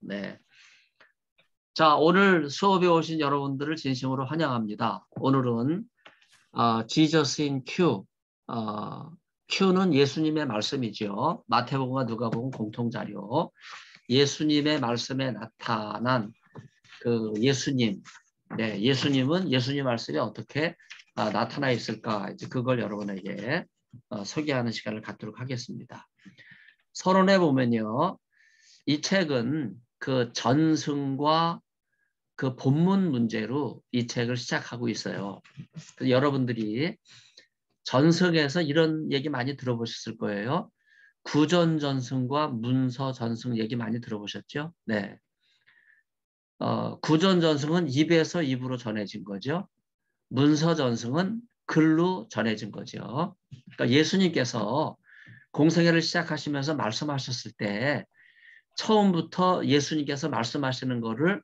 네. 자, 오늘 수업에 오신 여러분들을 진심으로 환영합니다. 오늘은 Jesus in Q. Q는 예수님의 말씀이죠. 마태복음과 누가복음 공통자료. 예수님의 말씀에 나타난 그 예수님. 네, 예수님은 예수님 말씀에 어떻게 나타나 있을까? 이제 그걸 여러분에게 소개하는 시간을 갖도록 하겠습니다. 서론에 보면요. 이 책은 그 전승과 그 본문 문제로 이 책을 시작하고 있어요. 여러분들이 전승에서 이런 얘기 많이 들어보셨을 거예요. 구전전승과 문서전승 얘기 많이 들어보셨죠? 네. 구전전승은 입에서 입으로 전해진 거죠. 문서전승은 글로 전해진 거죠. 그러니까 예수님께서 공생애를 시작하시면서 말씀하셨을 때 처음부터 예수님께서 말씀하시는 거를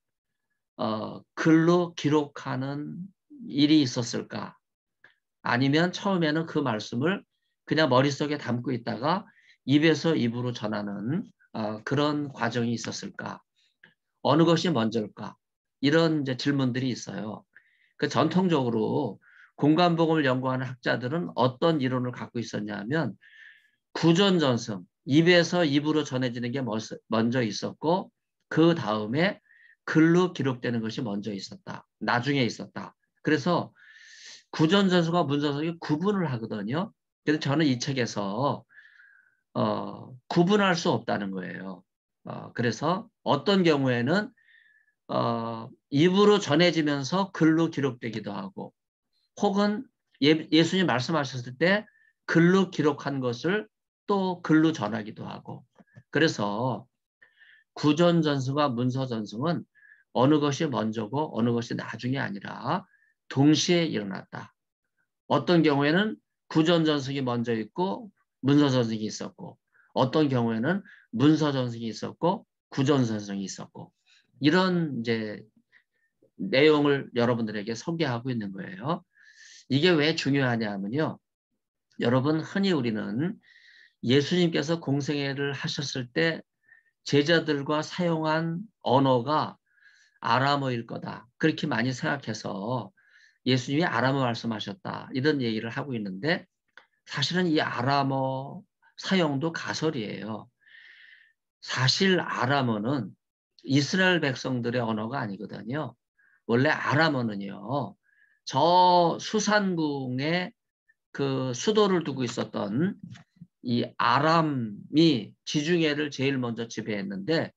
글로 기록하는 일이 있었을까? 아니면 처음에는 그 말씀을 그냥 머릿속에 담고 있다가 입에서 입으로 전하는 그런 과정이 있었을까? 어느 것이 먼저일까? 이런 이제 질문들이 있어요. 그 전통적으로 공간복음을 연구하는 학자들은 어떤 이론을 갖고 있었냐면 구전전승, 입에서 입으로 전해지는 게 먼저 있었고 그 다음에 글로 기록되는 것이 먼저 있었다. 나중에 있었다. 그래서 구전전승과 문서전승이 구분을 하거든요. 그래서 저는 이 책에서 구분할 수 없다는 거예요. 그래서 어떤 경우에는 입으로 전해지면서 글로 기록되기도 하고 혹은 예수님 말씀하셨을 때 글로 기록한 것을 또 글로 전하기도 하고 그래서 구전전승과 문서전승은 어느 것이 먼저고 어느 것이 나중이 아니라 동시에 일어났다. 어떤 경우에는 구전전승이 먼저 있고 문서전승이 있었고 어떤 경우에는 문서전승이 있었고 구전전승이 있었고 이런 이제 내용을 여러분들에게 소개하고 있는 거예요. 이게 왜 중요하냐면요. 여러분 흔히 우리는 예수님께서 공생애를 하셨을 때 제자들과 사용한 언어가 아람어일 거다. 그렇게 많이 생각해서 예수님이 아람어 말씀하셨다. 이런 얘기를 하고 있는데 사실은 이 아람어 사용도 가설이에요. 사실 아람어는 이스라엘 백성들의 언어가 아니거든요. 원래 아람어는요. 저 수산궁에 그 수도를 두고 있었던 이 아람이 지중해를 제일 먼저 지배했는데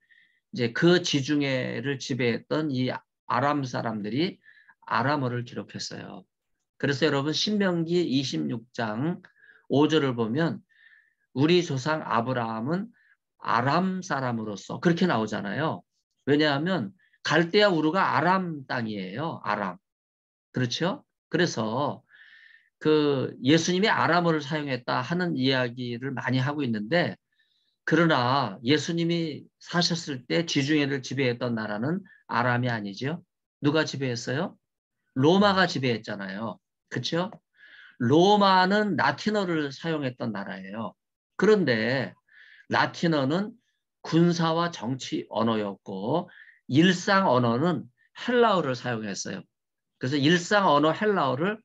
이제 그 지중해를 지배했던 이 아람 사람들이 아람어를 기록했어요. 그래서 여러분 신명기 26장 5절을 보면 우리 조상 아브라함은 아람 사람으로서 그렇게 나오잖아요. 왜냐하면 갈대아 우르가 아람 땅이에요. 아람. 그렇죠? 그래서 그 예수님이 아람어를 사용했다 하는 이야기를 많이 하고 있는데 그러나 예수님이 사셨을 때 지중해를 지배했던 나라는 아람이 아니죠. 누가 지배했어요? 로마가 지배했잖아요. 그렇죠? 로마는 라틴어를 사용했던 나라예요. 그런데 라틴어는 군사와 정치 언어였고 일상 언어는 헬라어를 사용했어요. 그래서 일상 언어 헬라어를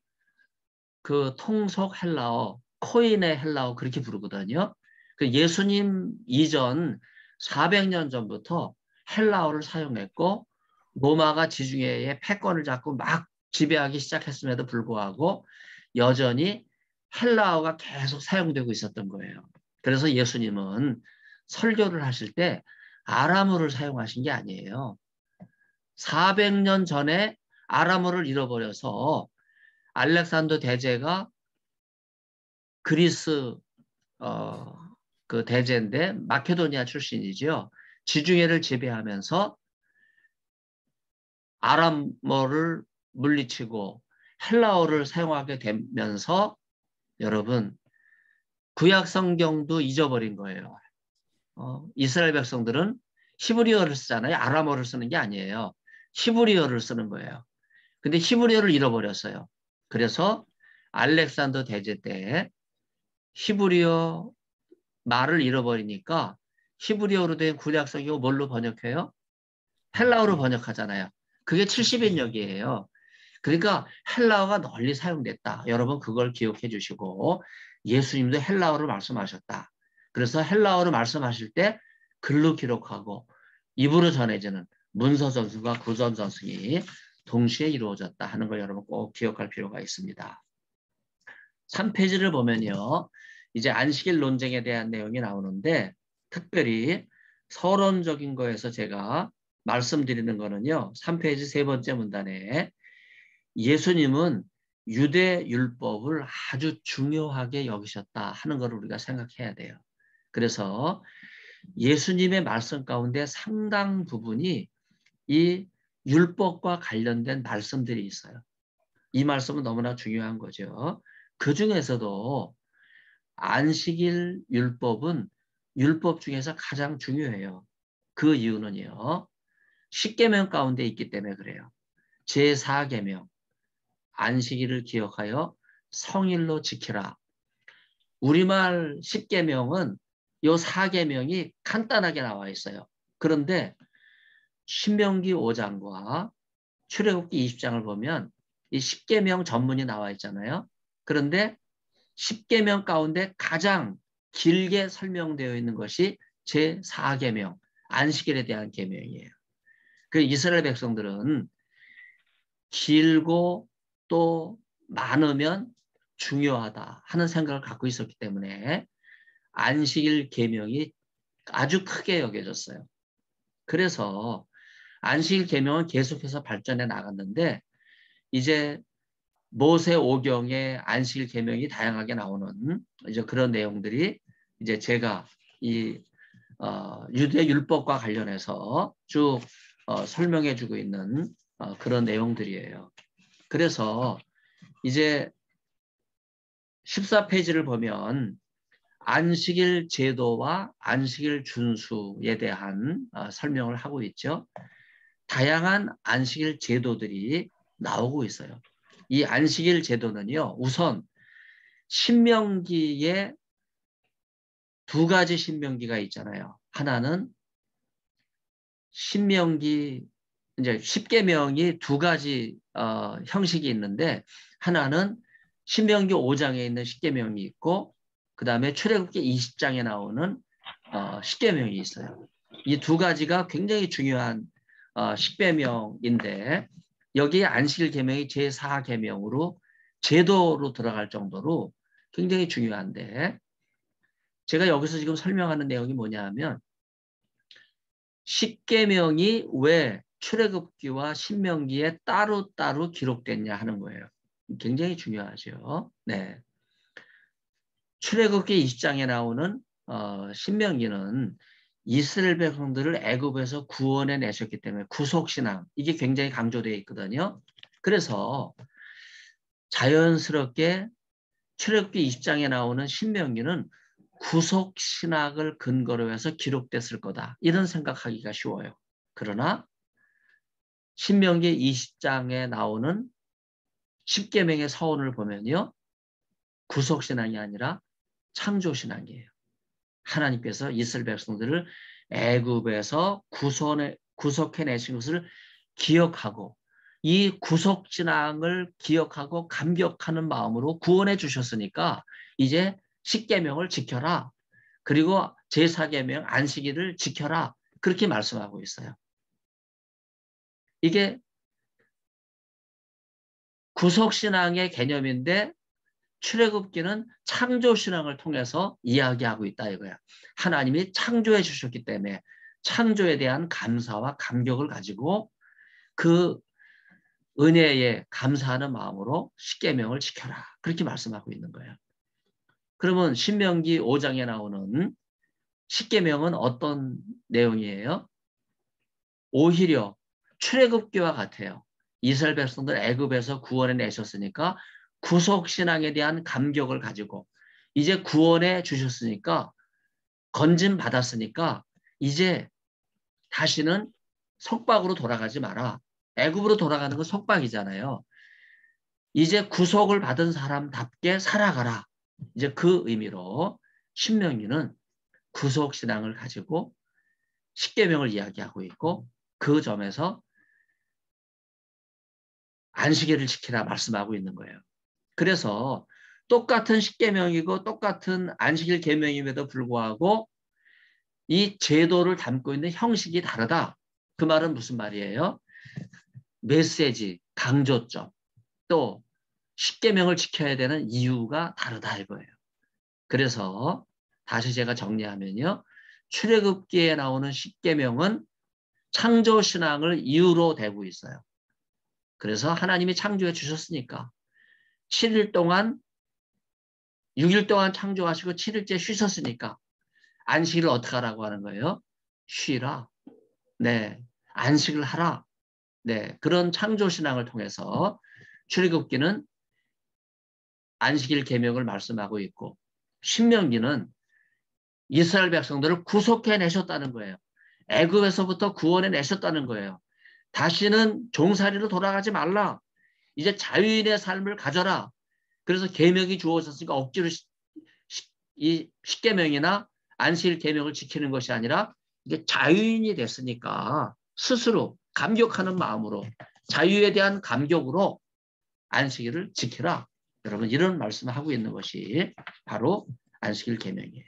그 통속 헬라어, 코인의 헬라어 그렇게 부르거든요. 그 예수님 이전 400년 전부터 헬라어를 사용했고 로마가 지중해에 패권을 잡고 막 지배하기 시작했음에도 불구하고 여전히 헬라어가 계속 사용되고 있었던 거예요. 그래서 예수님은 설교를 하실 때 아람어를 사용하신 게 아니에요. 400년 전에 아람어를 잃어버려서 알렉산더 대제가 그리스 그 대제인데 마케도니아 출신이죠. 지중해를 지배하면서 아람어를 물리치고 헬라어를 사용하게 되면서 여러분 구약 성경도 잊어버린 거예요. 이스라엘 백성들은 히브리어를 쓰잖아요. 아람어를 쓰는 게 아니에요. 히브리어를 쓰는 거예요. 근데 히브리어를 잃어버렸어요. 그래서 알렉산더 대제 때 히브리어 말을 잃어버리니까 히브리어로 된 구약 성경을 뭘로 번역해요? 헬라어로 번역하잖아요. 그게 70인역이에요. 그러니까 헬라어가 널리 사용됐다. 여러분 그걸 기억해 주시고 예수님도 헬라어로 말씀하셨다. 그래서 헬라어로 말씀하실 때 글로 기록하고 입으로 전해지는 문서 전승과 구전 전승이 동시에 이루어졌다 하는 걸 여러분 꼭 기억할 필요가 있습니다. 3페이지를 보면요. 이제 안식일 논쟁에 대한 내용이 나오는데 특별히 서론적인 거에서 제가 말씀드리는 거는요. 3페이지 세 번째 문단에 예수님은 유대 율법을 아주 중요하게 여기셨다 하는 걸 우리가 생각해야 돼요. 그래서 예수님의 말씀 가운데 상당 부분이 이 율법과 관련된 말씀들이 있어요. 이 말씀은 너무나 중요한 거죠. 그 중에서도 안식일 율법은 율법 중에서 가장 중요해요. 그 이유는요. 10계명 가운데 있기 때문에 그래요. 제4계명 안식일을 기억하여 성일로 지키라. 우리말 10계명은 요 4계명이 간단하게 나와 있어요. 그런데 신명기 5장과 출애굽기 20장을 보면 이 10계명 전문이 나와 있잖아요. 그런데 10계명 가운데 가장 길게 설명되어 있는 것이 제4계명, 안식일에 대한 계명이에요. 그 이스라엘 백성들은 길고 또 많으면 중요하다 하는 생각을 갖고 있었기 때문에 안식일 계명이 아주 크게 여겨졌어요. 그래서 안식일 계명은 계속해서 발전해 나갔는데 이제 모세 오경에 안식일 계명이 다양하게 나오는 이제 그런 내용들이 이제 제가 이 유대 율법과 관련해서 쭉 설명해주고 있는 그런 내용들이에요. 그래서 이제 14페이지를 보면 안식일 제도와 안식일 준수에 대한 설명을 하고 있죠. 다양한 안식일 제도들이 나오고 있어요. 이 안식일 제도는요. 우선 신명기에 두 가지 신명기가 있잖아요. 하나는 신명기 이제 10계명이 두 가지 형식이 있는데 하나는 신명기 5장에 있는 10계명이 있고 그 다음에 출애굽기 20장에 나오는 10계명이 있어요. 이 두 가지가 굉장히 중요한 10계명인데 여기에 안식일 계명이 제4계명으로 제도로 들어갈 정도로 굉장히 중요한데 제가 여기서 지금 설명하는 내용이 뭐냐 하면 10계명이 왜 출애굽기와 신명기에 따로따로 기록됐냐 하는 거예요. 굉장히 중요하죠. 네. 출애굽기 20장에 나오는 신명기는 이스라엘 백성들을 애굽에서 구원해 내셨기 때문에 구속신앙 이게 굉장히 강조되어 있거든요. 그래서 자연스럽게 출애굽기 20장에 나오는 신명기는 구속신학을 근거로 해서 기록됐을 거다. 이런 생각하기가 쉬워요. 그러나 신명기 20장에 나오는 10계명의 서원을 보면요. 구속신앙이 아니라 창조신앙이에요. 하나님께서 이스라엘 백성들을 애굽에서 구속해내신 것을 기억하고 이 구속신앙을 기억하고 감격하는 마음으로 구원해 주셨으니까 이제 10계명을 지켜라. 그리고 제4계명 안식일을 지켜라. 그렇게 말씀하고 있어요. 이게 구속신앙의 개념인데 출애굽기는 창조신앙을 통해서 이야기하고 있다 이거야. 하나님이 창조해 주셨기 때문에 창조에 대한 감사와 감격을 가지고 그 은혜에 감사하는 마음으로 10계명을 지켜라. 그렇게 말씀하고 있는 거예요. 그러면 신명기 5장에 나오는 10계명은 어떤 내용이에요? 오히려 출애굽기와 같아요. 이스라엘 백성들 애굽에서 구원해 내셨으니까 구속신앙에 대한 감격을 가지고 이제 구원해 주셨으니까 건진 받았으니까 이제 다시는 속박으로 돌아가지 마라. 애굽으로 돌아가는 건 속박이잖아요. 이제 구속을 받은 사람답게 살아가라. 이제 그 의미로 신명기는 구속신앙을 가지고 10계명을 이야기하고 있고 그 점에서 안식일을 지키라 말씀하고 있는 거예요. 그래서 똑같은 십계명이고 똑같은 안식일 계명임에도 불구하고 이 제도를 담고 있는 형식이 다르다. 그 말은 무슨 말이에요? 메시지, 강조점, 또 십계명을 지켜야 되는 이유가 다르다 이거예요. 그래서 다시 제가 정리하면요. 출애굽기에 나오는 십계명은 창조신앙을 이유로 대고 있어요. 그래서 하나님이 창조해 주셨으니까 7일 동안 6일 동안 창조하시고 7일째 쉬셨으니까 안식일을 어떻게 하라고 하는 거예요? 쉬라. 네. 안식을 하라. 네. 그런 창조신앙을 통해서 출애굽기는 안식일 계명을 말씀하고 있고 신명기는 이스라엘 백성들을 구속해 내셨다는 거예요. 애굽에서부터 구원해 내셨다는 거예요. 다시는 종살이로 돌아가지 말라. 이제 자유인의 삶을 가져라. 그래서 계명이 주어졌으니까 억지로 이 십계명이나 안식일 계명을 지키는 것이 아니라 이게 자유인이 됐으니까 스스로 감격하는 마음으로 자유에 대한 감격으로 안식일을 지키라. 여러분 이런 말씀을 하고 있는 것이 바로 안식일 계명이에요.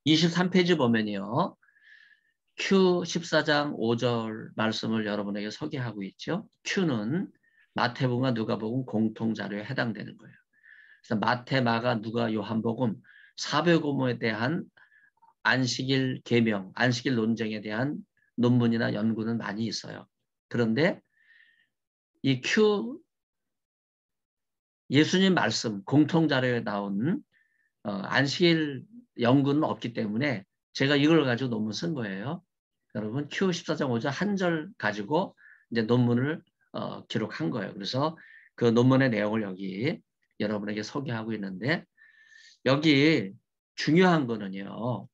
23페이지 보면요. Q 14장 5절 말씀을 여러분에게 소개하고 있죠. Q는 마태복음과 누가복음 공통자료에 해당되는 거예요. 그래서 마태, 마가, 누가, 요한복음 400권에 대한 안식일 계명, 안식일 논쟁에 대한 논문이나 연구는 많이 있어요. 그런데 이 Q 예수님 말씀 공통자료에 나온 안식일 연구는 없기 때문에 제가 이걸 가지고 논문 쓴 거예요. 여러분 Q 14장 5절 한 절 가지고 이제 논문을 기록한 거예요. 그래서 그 논문의 내용을 여기 여러분에게 소개하고 있는데 여기 중요한 거는요.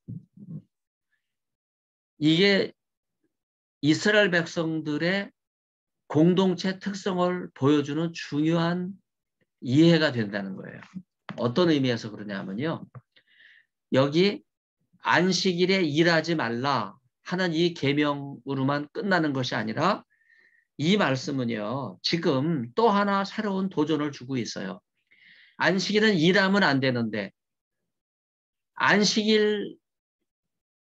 이게 이스라엘 백성들의 공동체 특성을 보여주는 중요한 이해가 된다는 거예요. 어떤 의미에서 그러냐면요. 여기 안식일에 일하지 말라 하는 이 계명으로만 끝나는 것이 아니라 이 말씀은요. 지금 또 하나 새로운 도전을 주고 있어요. 안식일은 일하면 안 되는데 안식일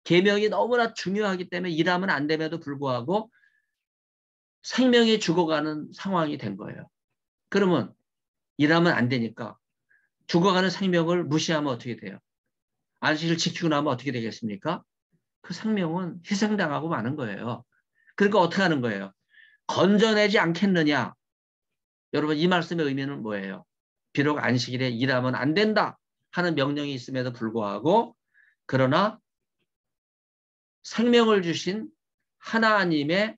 계명이 너무나 중요하기 때문에 일하면 안 됨에도 불구하고 생명이 죽어가는 상황이 된 거예요. 그러면 일하면 안 되니까 죽어가는 생명을 무시하면 어떻게 돼요? 안식일 지키고 나면 어떻게 되겠습니까? 그 생명은 희생당하고 마는 거예요. 그러니까 어떻게 하는 거예요? 건져내지 않겠느냐? 여러분 이 말씀의 의미는 뭐예요? 비록 안식일에 일하면 안 된다 하는 명령이 있음에도 불구하고 그러나 생명을 주신 하나님의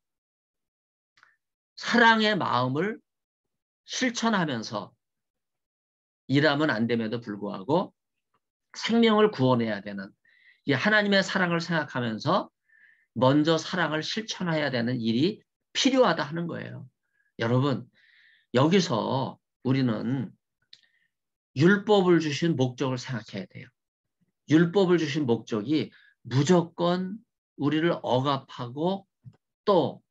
사랑의 마음을 실천하면서 일하면 안 됨에도 불구하고 생명을 구원해야 되는 이 하나님의 사랑을 생각하면서 먼저 사랑을 실천해야 되는 일이 필요하다 하는 거예요. 여러분 여기서 우리는 율법을 주신 목적을 생각해야 돼요. 율법을 주신 목적이 무조건 우리를 억압하고 또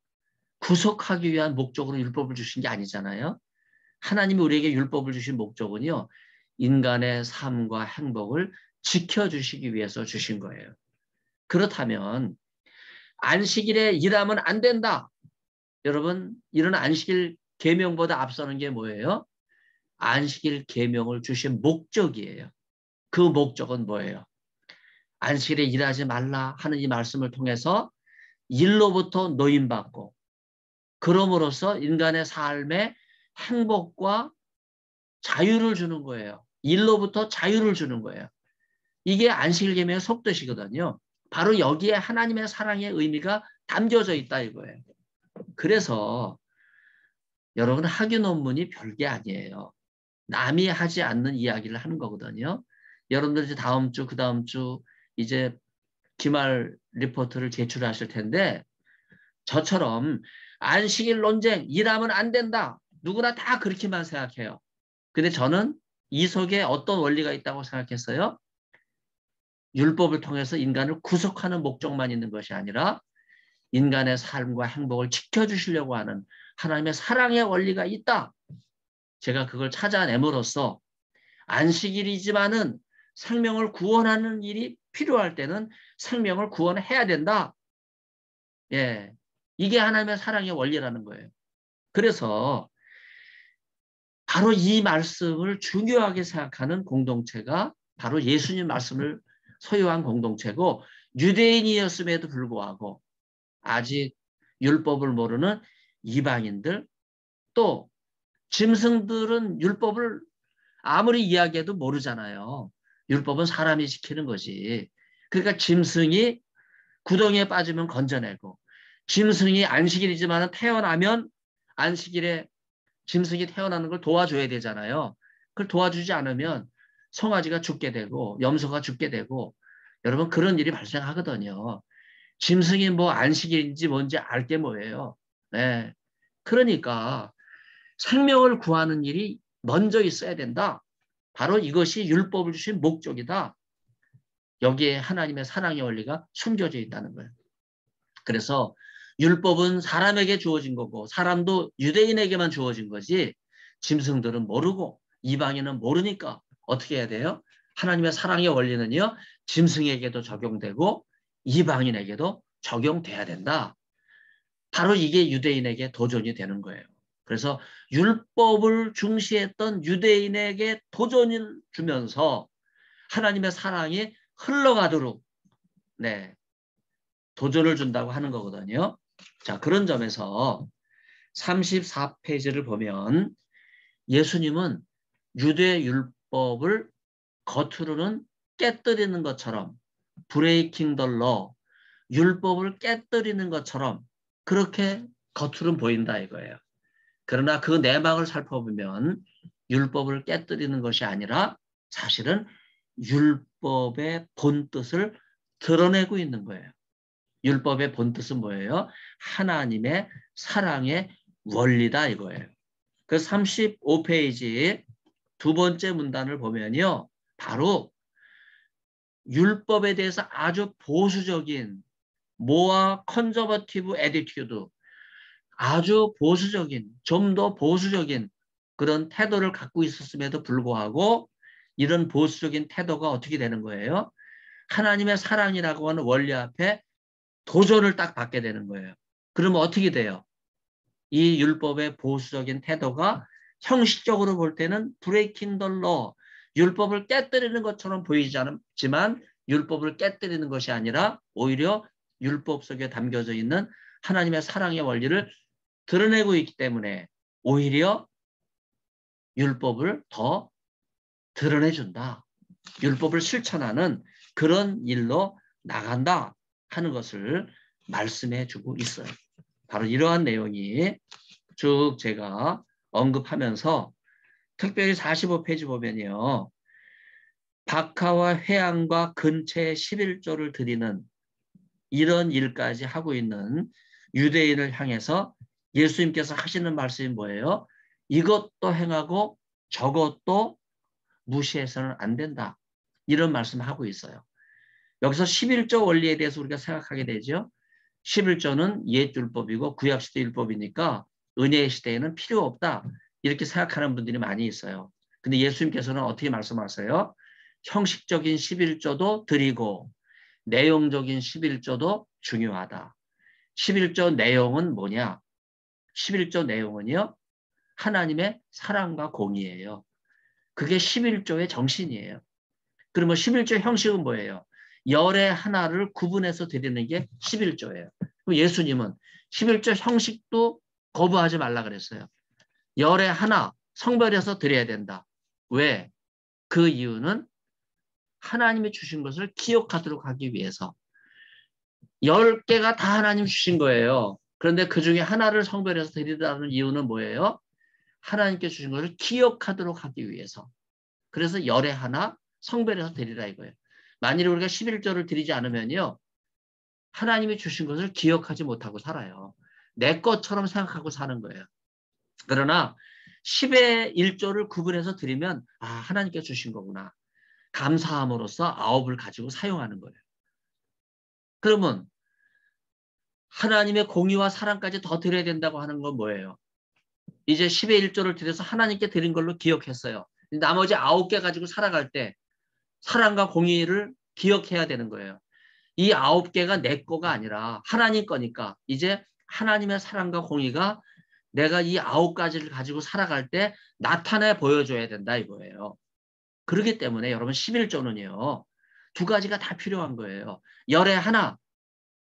구속하기 위한 목적으로 율법을 주신 게 아니잖아요. 하나님이 우리에게 율법을 주신 목적은요. 인간의 삶과 행복을 지켜주시기 위해서 주신 거예요. 그렇다면 안식일에 일하면 안 된다. 여러분 이런 안식일 계명보다 앞서는 게 뭐예요? 안식일 계명을 주신 목적이에요. 그 목적은 뭐예요? 안식일에 일하지 말라 하는 이 말씀을 통해서 일로부터 노임받고 그럼으로써 인간의 삶에 행복과 자유를 주는 거예요. 일로부터 자유를 주는 거예요. 이게 안식일 계명의 속뜻이거든요. 바로 여기에 하나님의 사랑의 의미가 담겨져 있다 이거예요. 그래서 여러분 학위 논문이 별게 아니에요. 남이 하지 않는 이야기를 하는 거거든요. 여러분들 이제 다음 주, 그 다음 주 이제 기말 리포트를 제출하실 텐데 저처럼 안식일 논쟁, 일하면 안 된다. 누구나 다 그렇게만 생각해요. 근데 저는 이 속에 어떤 원리가 있다고 생각했어요? 율법을 통해서 인간을 구속하는 목적만 있는 것이 아니라 인간의 삶과 행복을 지켜주시려고 하는 하나님의 사랑의 원리가 있다. 제가 그걸 찾아냄으로써 안식일이지만은 생명을 구원하는 일이 필요할 때는 생명을 구원해야 된다. 예, 이게 하나님의 사랑의 원리라는 거예요. 그래서 바로 이 말씀을 중요하게 생각하는 공동체가 바로 예수님 말씀을 소유한 공동체고, 유대인이었음에도 불구하고 아직 율법을 모르는 이방인들, 또 짐승들은 율법을 아무리 이야기해도 모르잖아요. 율법은 사람이 지키는 거지. 그러니까 짐승이 구덩이에 빠지면 건져내고, 짐승이 안식일이지만 태어나면 안식일에 짐승이 태어나는 걸 도와줘야 되잖아요. 그걸 도와주지 않으면 송아지가 죽게 되고 염소가 죽게 되고, 여러분 그런 일이 발생하거든요. 짐승이 뭐 안식일인지 뭔지 알 게 뭐예요. 네. 그러니까 생명을 구하는 일이 먼저 있어야 된다. 바로 이것이 율법을 주신 목적이다. 여기에 하나님의 사랑의 원리가 숨겨져 있다는 거예요. 그래서 율법은 사람에게 주어진 거고 사람도 유대인에게만 주어진 거지, 짐승들은 모르고 이방인은 모르니까 어떻게 해야 돼요? 하나님의 사랑의 원리는요, 짐승에게도 적용되고 이방인에게도 적용돼야 된다. 바로 이게 유대인에게 도전이 되는 거예요. 그래서 율법을 중시했던 유대인에게 도전을 주면서 하나님의 사랑이 흘러가도록, 네, 도전을 준다고 하는 거거든요. 자, 그런 점에서 34페이지를 보면 예수님은 유대 율법을 겉으로는 깨뜨리는 것처럼, 브레이킹 더 러, 율법을 깨뜨리는 것처럼 그렇게 겉으로는 보인다 이거예요. 그러나 그 내막을 살펴보면 율법을 깨뜨리는 것이 아니라 사실은 율법의 본뜻을 드러내고 있는 거예요. 율법의 본뜻은 뭐예요? 하나님의 사랑의 원리다 이거예요. 그 35페이지 두 번째 문단을 보면요, 바로 율법에 대해서 아주 보수적인 모아 컨저버티브 애티튜드, 아주 보수적인, 좀 더 보수적인 그런 태도를 갖고 있었음에도 불구하고 이런 보수적인 태도가 어떻게 되는 거예요? 하나님의 사랑이라고 하는 원리 앞에 도전을 딱 받게 되는 거예요. 그러면 어떻게 돼요? 이 율법의 보수적인 태도가 형식적으로 볼 때는 브레이킹 더 러, 율법을 깨뜨리는 것처럼 보이지 않지만 율법을 깨뜨리는 것이 아니라 오히려 율법 속에 담겨져 있는 하나님의 사랑의 원리를 드러내고 있기 때문에 오히려 율법을 더 드러내준다. 율법을 실천하는 그런 일로 나간다 하는 것을 말씀해 주고 있어요. 바로 이러한 내용이 쭉 제가 언급하면서 특별히 45페이지 보면요, 박하와 회양과 근처에 11조를 드리는 이런 일까지 하고 있는 유대인을 향해서 예수님께서 하시는 말씀이 뭐예요? 이것도 행하고 저것도 무시해서는 안 된다. 이런 말씀을 하고 있어요. 여기서 11조 원리에 대해서 우리가 생각하게 되죠. 11조는 옛 율법이고 구약시대 율법이니까 은혜의 시대에는 필요 없다. 이렇게 생각하는 분들이 많이 있어요. 근데 예수님께서는 어떻게 말씀하세요? 형식적인 11조도 드리고 내용적인 11조도 중요하다. 11조 내용은 뭐냐? 11조 내용은요, 하나님의 사랑과 공의예요. 그게 11조의 정신이에요. 그러면 11조 형식은 뭐예요? 열의 하나를 구분해서 드리는 게 11조예요. 그럼 예수님은 11조 형식도 거부하지 말라 그랬어요. 열의 하나 성별해서 드려야 된다. 왜? 그 이유는 하나님이 주신 것을 기억하도록 하기 위해서. 10개가 다 하나님 주신 거예요. 그런데 그 중에 하나를 성별해서 드리라는 이유는 뭐예요? 하나님께 주신 것을 기억하도록 하기 위해서. 그래서 열의 하나 성별해서 드리라 이거예요. 만일 우리가 11조를 드리지 않으면요, 하나님이 주신 것을 기억하지 못하고 살아요. 내 것처럼 생각하고 사는 거예요. 그러나 10의 1조를 구분해서 드리면 하나님께 주신 거구나. 감사함으로써 9을 가지고 사용하는 거예요. 그러면 하나님의 공의와 사랑까지 더 드려야 된다고 하는 건 뭐예요? 이제 10의 1조를 드려서 하나님께 드린 걸로 기억했어요. 나머지 9개 가지고 살아갈 때 사랑과 공의를 기억해야 되는 거예요. 이 9개가 내 거가 아니라 하나님 거니까 이제 하나님의 사랑과 공의가 내가 이 9가지를 가지고 살아갈 때 나타내 보여줘야 된다 이거예요. 그렇기 때문에 여러분 11조는요. 두 가지가 다 필요한 거예요. 열에 하나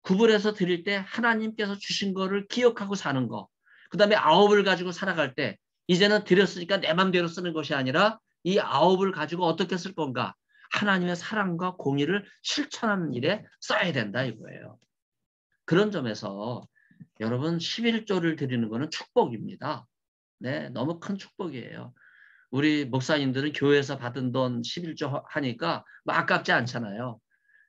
구분해서 드릴 때 하나님께서 주신 거를 기억하고 사는 거. 그 다음에 9을 가지고 살아갈 때 이제는 드렸으니까 내 맘대로 쓰는 것이 아니라 이 9을 가지고 어떻게 쓸 건가? 하나님의 사랑과 공의를 실천하는 일에 써야 된다 이거예요. 그런 점에서 여러분 11조를 드리는 거는 축복입니다. 네, 너무 큰 축복이에요. 우리 목사님들은 교회에서 받은 돈 11조 하니까 뭐 아깝지 않잖아요.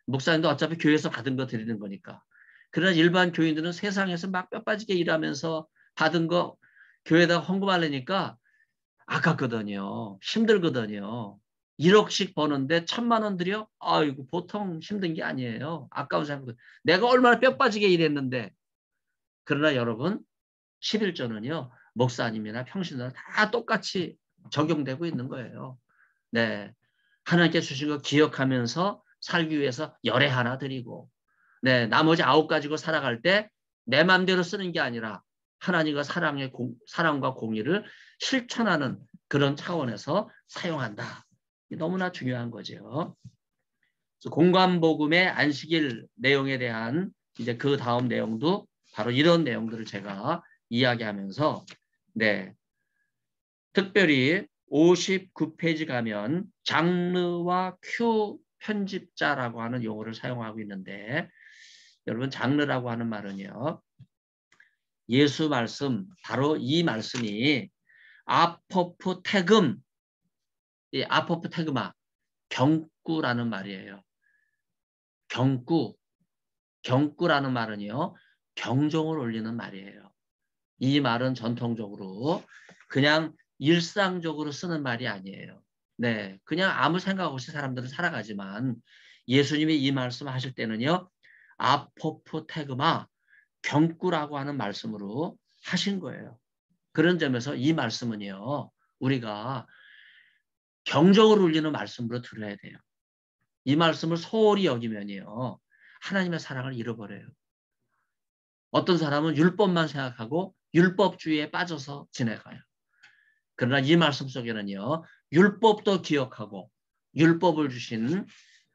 목사님도 어차피 교회에서 받은 거 드리는 거니까. 그러나 일반 교인들은 세상에서 막 뼈 빠지게 일하면서 받은 거 교회에다가 헌금하려니까 아깝거든요. 힘들거든요. 1억씩 버는데 1,000만 원 들여? 아이고 보통 힘든 게 아니에요. 아까운 생각도. 내가 얼마나 뼈 빠지게 일했는데. 그러나 여러분 11조는요. 목사님이나 평신도나 다 똑같이 적용되고 있는 거예요. 네, 하나님께 주신 거 기억하면서 살기 위해서 열에 하나 드리고 네, 나머지 9 가지고 살아갈 때 내 마음대로 쓰는 게 아니라 하나님과 사랑과 공의를 실천하는 그런 차원에서 사용한다. 너무나 중요한 거죠. 공관복음의 안식일 내용에 대한 이제 그 다음 내용도 바로 이런 내용들을 제가 이야기하면서 네, 특별히 59페이지 가면 장르와 큐 편집자라고 하는 용어를 사용하고 있는데 여러분 장르라고 하는 말은요. 예수 말씀 바로 이 말씀이 아포프테금 이 아포프테그마 경구라는 말이에요. 경구라는 말은요. 경종을 울리는 말이에요. 이 말은 전통적으로 그냥 일상적으로 쓰는 말이 아니에요. 네, 그냥 아무 생각 없이 사람들은 살아가지만 예수님이 이 말씀 하실 때는요. 아포프테그마 경구라고 하는 말씀으로 하신 거예요. 그런 점에서 이 말씀은요. 우리가 경적을 울리는 말씀으로 들어야 돼요. 이 말씀을 소홀히 여기면요. 하나님의 사랑을 잃어버려요. 어떤 사람은 율법만 생각하고 율법주의에 빠져서 지내가요. 그러나 이 말씀 속에는요. 율법도 기억하고 율법을 주신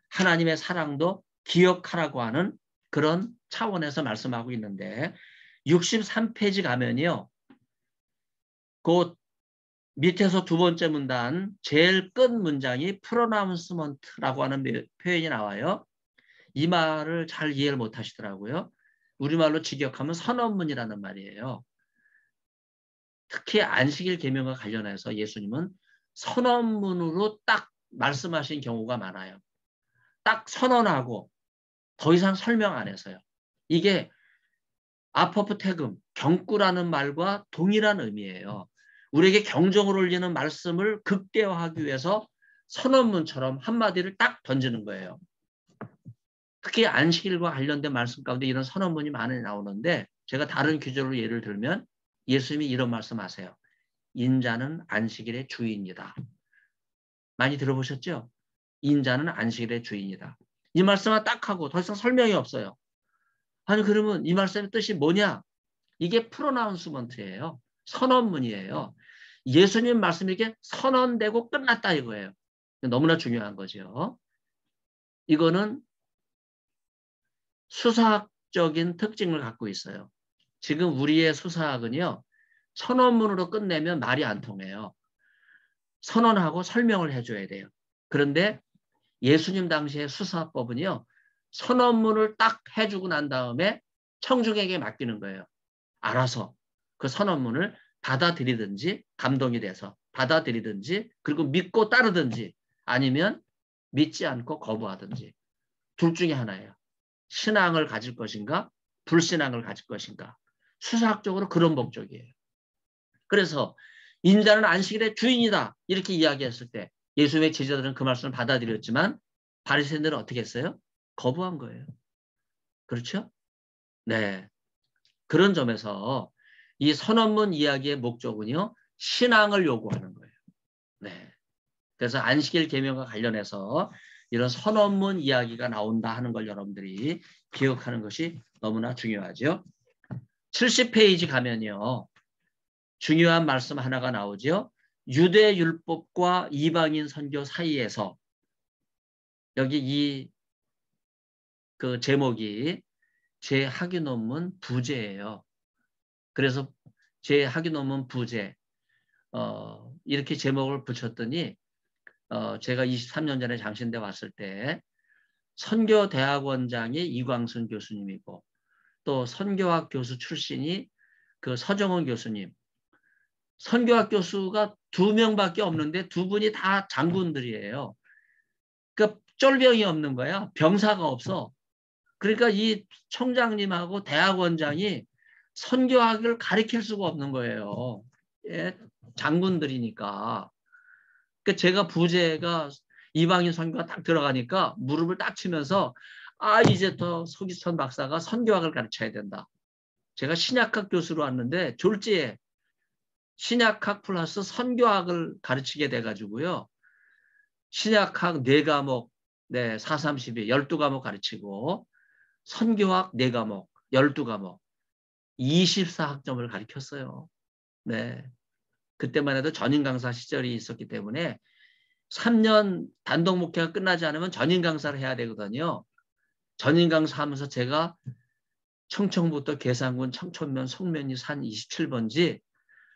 하나님의 사랑도 기억하라고 하는 그런 차원에서 말씀하고 있는데 63페이지 가면요. 그 밑에서 두 번째 문단 제일 끝 문장이 프로나운스먼트라고 하는 표현이 나와요. 이 말을 잘 이해를 못 하시더라고요. 우리말로 직역하면 선언문이라는 말이에요. 특히 안식일 계명과 관련해서 예수님은 선언문으로 딱 말씀하신 경우가 많아요. 딱 선언하고 더 이상 설명 안 해서요. 이게 아포프테금, 경구라는 말과 동일한 의미예요. 우리에게 경종을 울리는 말씀을 극대화하기 위해서 선언문처럼 한마디를 딱 던지는 거예요. 특히 안식일과 관련된 말씀 가운데 이런 선언문이 많이 나오는데 제가 다른 규절로 예를 들면 예수님이 이런 말씀하세요. 인자는 안식일의 주인이다. 많이 들어보셨죠? 인자는 안식일의 주인이다. 이 말씀만 딱 하고 더 이상 설명이 없어요. 아니 그러면 이 말씀의 뜻이 뭐냐? 이게 프로나운스먼트예요. 선언문이에요. 예수님 말씀이 이게 선언되고 끝났다 이거예요. 너무나 중요한 거죠. 이거는 수사학적인 특징을 갖고 있어요. 지금 우리의 수사학은요. 선언문으로 끝내면 말이 안 통해요. 선언하고 설명을 해줘야 돼요. 그런데 예수님 당시의 수사법은요. 선언문을 딱 해주고 난 다음에 청중에게 맡기는 거예요. 알아서 그 선언문을 받아들이든지 감동이 돼서 받아들이든지 그리고 믿고 따르든지 아니면 믿지 않고 거부하든지 둘 중에 하나예요. 신앙을 가질 것인가 불신앙을 가질 것인가 수사학적으로 그런 목적이에요. 그래서 인자는 안식일의 주인이다 이렇게 이야기했을 때 예수님의 제자들은 그 말씀을 받아들였지만 바리새인들은 어떻게 했어요? 거부한 거예요. 그렇죠? 네. 그런 점에서 이 선언문 이야기의 목적은요, 신앙을 요구하는 거예요. 네. 그래서 안식일 계명과 관련해서 이런 선언문 이야기가 나온다 하는 걸 여러분들이 기억하는 것이 너무나 중요하죠. 70페이지 가면요, 중요한 말씀 하나가 나오죠. 유대 율법과 이방인 선교 사이에서, 여기 이 그 제목이 제 학위 논문 부제예요. 그래서 제 학위 논문 부제, 이렇게 제목을 붙였더니 제가 23년 전에 장신대 왔을 때 선교대학원장이 이광순 교수님이고, 또 선교학 교수 출신이 그 서정원 교수님, 선교학 교수가 2명밖에 없는데 2분이 다 장군들이에요. 그러니까 쫄병이 없는 거야. 병사가 없어. 그러니까 이 총장님하고 대학원장이 선교학을 가르칠 수가 없는 거예요. 예, 장군들이니까. 그러니까 제가 부제가 이방인 선교가 딱 들어가니까 무릎을 딱 치면서 이제 더 소기천 박사가 선교학을 가르쳐야 된다. 제가 신약학 교수로 왔는데 졸지에 신약학 플러스 선교학을 가르치게 돼가지고요. 신약학 4과목, 네, 432, 12과목 가르치고, 선교학 4과목, 12과목, 24학점을 가르쳤어요. 네. 그때만 해도 전임 강사 시절이 있었기 때문에 3년 단독 목회가 끝나지 않으면 전임 강사를 해야 되거든요. 전임 강사하면서 제가 청청부터 계산군, 청천면, 송면이 산 27번지,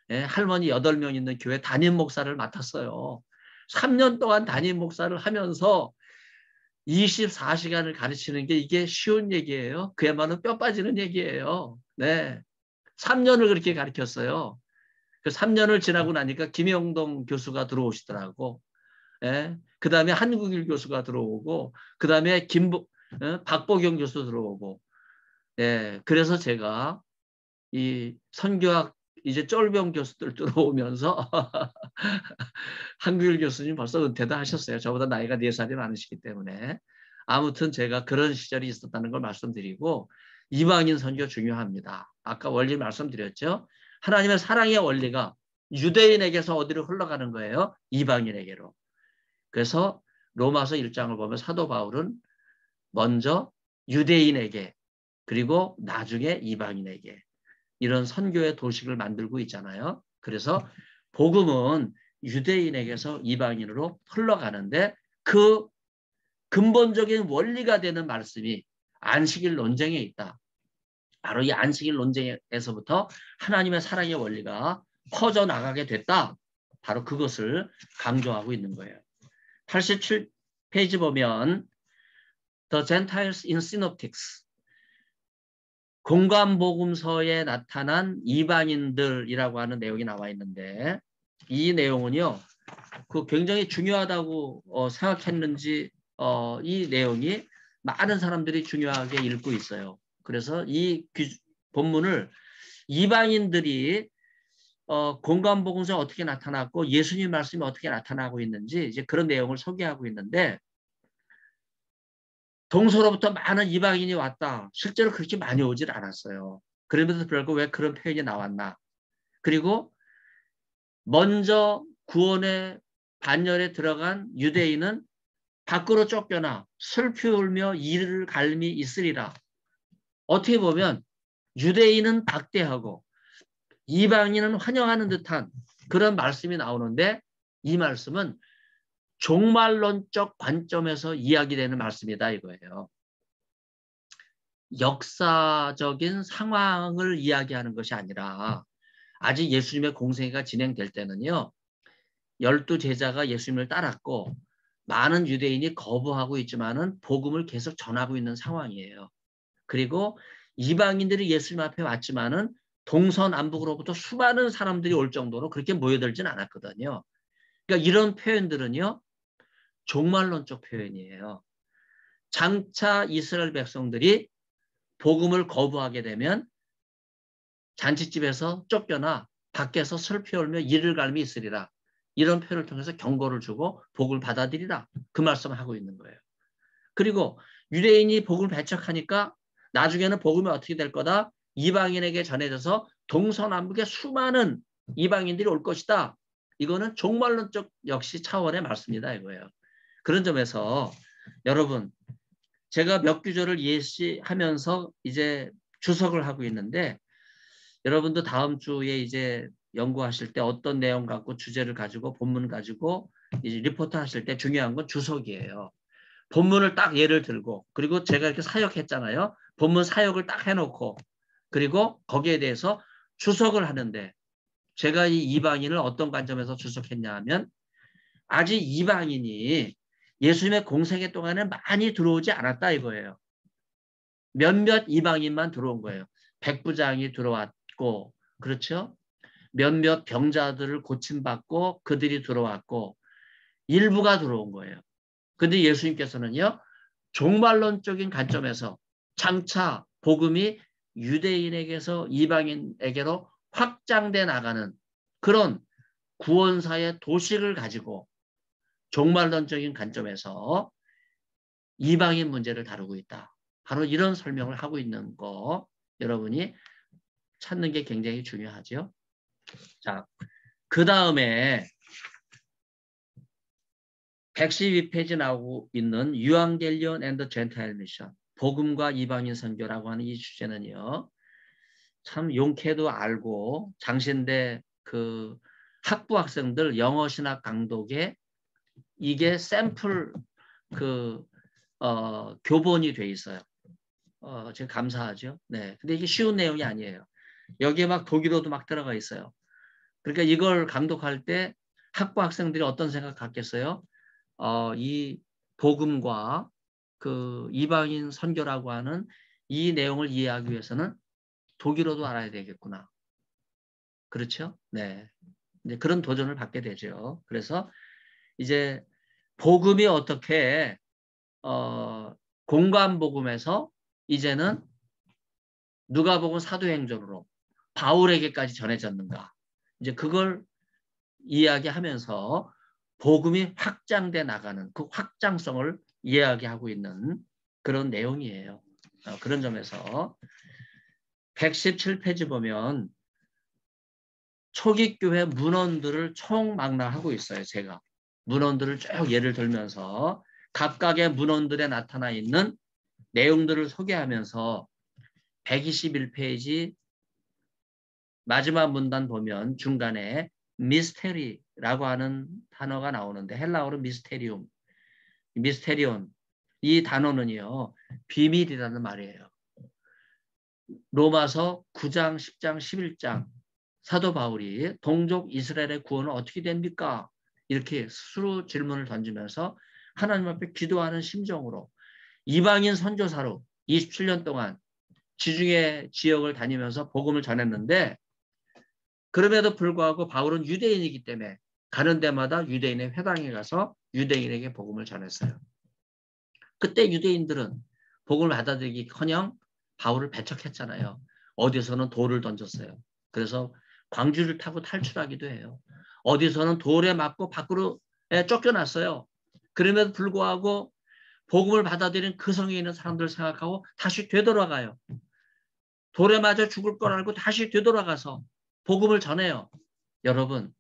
예, 할머니 8명 있는 교회 담임 목사를 맡았어요. 3년 동안 담임 목사를 하면서 24시간을 가르치는 게 이게 쉬운 얘기예요. 그야말로 뼈 빠지는 얘기예요. 네. 3년을 그렇게 가르쳤어요. 그 3년을 지나고 나니까 김영동 교수가 들어오시더라고. 예. 그 다음에 한국일 교수가 들어오고, 그 다음에 박보경 교수 들어오고, 예. 그래서 제가 이 선교학 이제 쫄병 교수들 들어오면서 한국일 교수님 벌써 은퇴도 하셨어요. 저보다 나이가 4살이 많으시기 때문에. 아무튼 제가 그런 시절이 있었다는 걸 말씀드리고, 이방인 선교 중요합니다. 아까 원리 말씀드렸죠. 하나님의 사랑의 원리가 유대인에게서 어디로 흘러가는 거예요? 이방인에게로. 그래서 로마서 1장을 보면 사도 바울은 먼저 유대인에게, 그리고 나중에 이방인에게 이런 선교의 도식을 만들고 있잖아요. 그래서 복음은 유대인에게서 이방인으로 흘러가는데, 그 근본적인 원리가 되는 말씀이 안식일 논쟁에 있다. 바로 이 안식일 논쟁에서부터 하나님의 사랑의 원리가 퍼져나가게 됐다. 바로 그것을 강조하고 있는 거예요. 87페이지 보면 The Gentiles in Synoptics, 공관복음서에 나타난 이방인들이라고 하는 내용이 나와 있는데, 이 내용은요, 굉장히 중요하다고 생각했는지 이 내용이 많은 사람들이 중요하게 읽고 있어요. 그래서 이 본문을 이방인들이 공관복음서에 어떻게 나타났고 예수님 말씀이 어떻게 나타나고 있는지 이제 그런 내용을 소개하고 있는데, 동서로부터 많은 이방인이 왔다. 실제로 그렇게 많이 오질 않았어요. 그럼에도 불구하고 왜 그런 표현이 나왔나. 그리고 먼저 구원의 반열에 들어간 유대인은 밖으로 쫓겨나 슬피 울며 이를 갈미 있으리라. 어떻게 보면 유대인은 박대하고 이방인은 환영하는 듯한 그런 말씀이 나오는데, 이 말씀은 종말론적 관점에서 이야기되는 말씀이다 이거예요. 역사적인 상황을 이야기하는 것이 아니라, 아직 예수님의 공생애가 진행될 때는요, 12제자가 예수님을 따랐고 많은 유대인이 거부하고 있지만은 복음을 계속 전하고 있는 상황이에요. 그리고 이방인들이 예수님 앞에 왔지만은 동서남북으로부터 수많은 사람들이 올 정도로 그렇게 모여들진 않았거든요. 그러니까 이런 표현들은요, 종말론적 표현이에요. 장차 이스라엘 백성들이 복음을 거부하게 되면 잔치집에서 쫓겨나 밖에서 슬피 울며 이를 갈미 있으리라. 이런 표현을 통해서 경고를 주고 복을 받아들이라. 그 말씀을 하고 있는 거예요. 그리고 유대인이 복을 배척하니까 나중에는 복음이 어떻게 될 거다? 이방인에게 전해져서 동서남북의 수많은 이방인들이 올 것이다. 이거는 종말론적 역시 차원의 말씀이다 이거예요. 그런 점에서 여러분 제가 몇 구절을 예시하면서 이제 주석을 하고 있는데 여러분도 다음 주에 이제 연구하실 때 어떤 내용 갖고 주제를 가지고 본문 가지고 이제 리포트 하실 때 중요한 건 주석이에요. 본문을 딱 예를 들고 그리고 제가 이렇게 사역했잖아요. 본문 사역을 딱 해놓고 그리고 거기에 대해서 주석을 하는데 제가 이 이방인을 어떤 관점에서 주석했냐 하면 아직 이방인이 예수님의 공생애 동안에 많이 들어오지 않았다 이거예요. 몇몇 이방인만 들어온 거예요. 백부장이 들어왔고 그렇죠? 몇몇 병자들을 고침받고 그들이 들어왔고 일부가 들어온 거예요. 근데 예수님께서는요. 종말론적인 관점에서 장차 복음이 유대인에게서 이방인에게로 확장돼 나가는 그런 구원사의 도식을 가지고 종말론적인 관점에서 이방인 문제를 다루고 있다. 바로 이런 설명을 하고 있는 거 여러분이 찾는 게 굉장히 중요하죠. 자, 그 다음에 112페이지 나오고 있는 유앙겔리온 앤더 젠타일 미션 복음과 이방인 선교라고 하는 이 주제는요. 참 용케도 알고 장신대 그 학부 학생들 영어 신학 강독에 이게 샘플 그 교본이 돼 있어요. 제가 감사하죠. 네. 근데 이게 쉬운 내용이 아니에요. 여기에 막 독일어도 막 들어가 있어요. 그러니까 이걸 강독할 때 학부 학생들이 어떤 생각 갖겠어요? 이 복음과 그 이방인 선교라고 하는 이 내용을 이해하기 위해서는 독일어도 알아야 되겠구나. 그렇죠? 네. 이제 그런 도전을 받게 되죠. 그래서 이제 복음이 어떻게 공간 복음에서 이제는 누가복음 사도행전으로 바울에게까지 전해졌는가? 이제 그걸 이야기하면서 복음이 확장돼 나가는 그 확장성을 이야기하고 있는 그런 내용이에요. 그런 점에서 117페이지 보면 초기 교회 문헌들을 총망라하고 있어요. 제가 문헌들을 쭉 예를 들면서 각각의 문헌들에 나타나 있는 내용들을 소개하면서 121페이지 마지막 문단 보면 중간에 미스테리라고 하는 단어가 나오는데 헬라어로 미스테리온 이 단어는요 비밀이라는 말이에요. 로마서 9장, 10장, 11장 사도 바울이 동족 이스라엘의 구원은 어떻게 됩니까? 이렇게 스스로 질문을 던지면서 하나님 앞에 기도하는 심정으로 이방인 선교사로 27년 동안 지중해 지역을 다니면서 복음을 전했는데 그럼에도 불구하고 바울은 유대인이기 때문에 가는 데마다 유대인의 회당에 가서 유대인에게 복음을 전했어요. 그때 유대인들은 복음을 받아들이기커녕 바울을 배척했잖아요. 어디서는 돌을 던졌어요. 그래서 광주를 타고 탈출하기도 해요. 어디서는 돌에 맞고 밖으로 쫓겨났어요. 그럼에도 불구하고 복음을 받아들인 그 성에 있는 사람들을 생각하고 다시 되돌아가요. 돌에 맞아 죽을 걸 알고 다시 되돌아가서 복음을 전해요. 여러분,